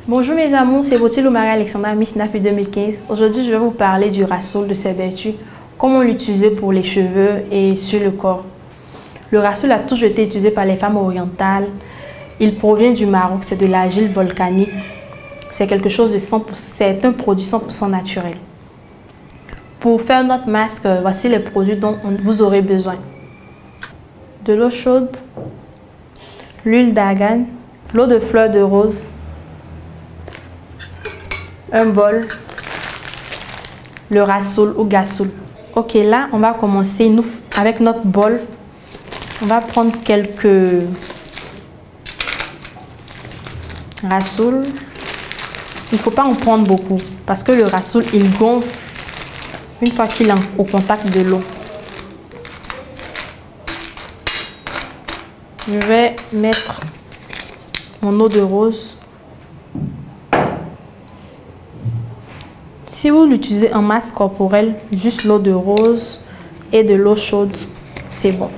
Bonjour mes amours, c'est Botilou Marie-Alexandra Miss Nafi 2015. Aujourd'hui, je vais vous parler du rassoul, de ses vertus, comment l'utiliser pour les cheveux et sur le corps. Le rassoul a toujours été utilisé par les femmes orientales. Il provient du Maroc, c'est de l'argile volcanique. C'est quelque chose de 100%, c'est un produit 100% naturel. Pour faire notre masque, voici les produits dont vous aurez besoin. De l'eau chaude, l'huile d'argan, l'eau de fleur de rose, un bol, le rassoul ou gassoul. Ok, là, on va commencer avec notre bol. On va prendre quelques rassoul. Il ne faut pas en prendre beaucoup parce que le rassoul, il gonfle une fois qu'il est au contact de l'eau. Je vais mettre mon eau de rose. Si vous l'utilisez en masque corporel, juste l'eau de rose et de l'eau chaude, c'est bon.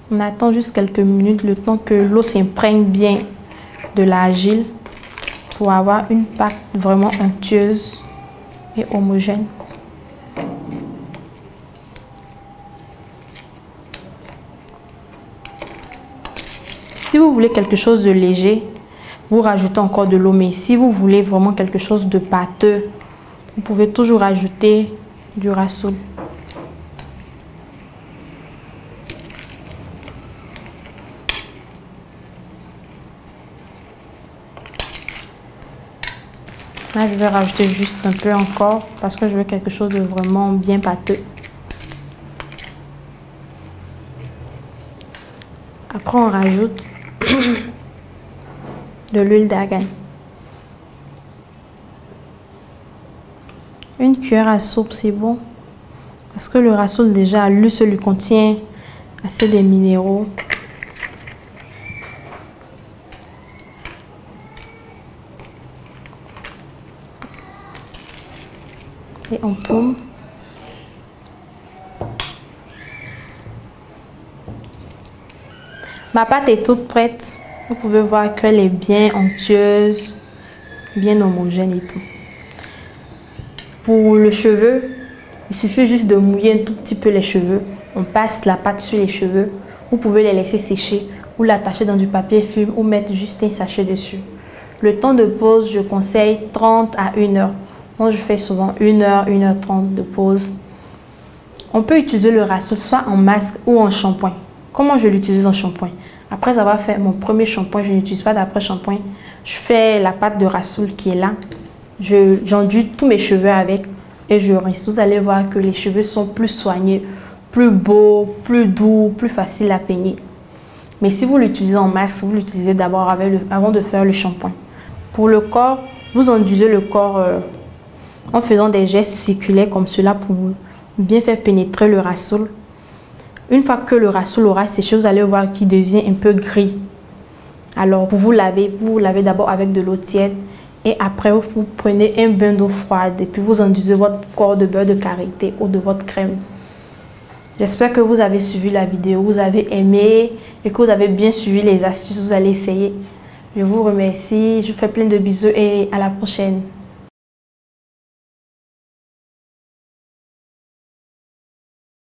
On attend juste quelques minutes, le temps que l'eau s'imprègne bien de l'argile pour avoir une pâte vraiment onctueuse et homogène. Si vous voulez quelque chose de léger, vous rajoutez encore de l'eau. Mais si vous voulez vraiment quelque chose de pâteux, vous pouvez toujours ajouter du rassoul. Là, je vais rajouter juste un peu encore parce que je veux quelque chose de vraiment bien pâteux. Après, on rajoute de l'huile d'argan. Une cuillère à soupe, c'est bon. Parce que le rassoul, déjà, lui seul, lui contient assez de minéraux. Et on tourne. Ma pâte est toute prête. Vous pouvez voir qu'elle est bien onctueuse, bien homogène et tout. Pour le cheveu, il suffit juste de mouiller un tout petit peu les cheveux. On passe la pâte sur les cheveux. Vous pouvez les laisser sécher ou l'attacher dans du papier film ou mettre juste un sachet dessus. Le temps de pause, je conseille 30 à 1 heure. Moi, je fais souvent 1 heure, 1h30 de pause. On peut utiliser le rassoul soit en masque ou en shampoing. Comment je l'utilise en shampoing? Après avoir fait mon premier shampoing, je n'utilise pas d'après-shampoing. Je fais la pâte de rassoul qui est là. J'enduis tous mes cheveux avec et je rince. Vous allez voir que les cheveux sont plus soignés, plus beaux, plus doux, plus faciles à peigner. Mais si vous l'utilisez en masque, vous l'utilisez d'abord avant de faire le shampoing. Pour le corps, vous enduisez le corps en faisant des gestes circulaires comme cela pour bien faire pénétrer le rassoul. Une fois que le rassoul aura séché, vous allez voir qu'il devient un peu gris. Alors, pour vous lavez d'abord avec de l'eau tiède et après vous prenez un bain d'eau froide et puis vous enduisez votre corps de beurre de karité ou de votre crème. J'espère que vous avez suivi la vidéo, vous avez aimé et que vous avez bien suivi les astuces, vous allez essayer. Je vous remercie, je vous fais plein de bisous et à la prochaine.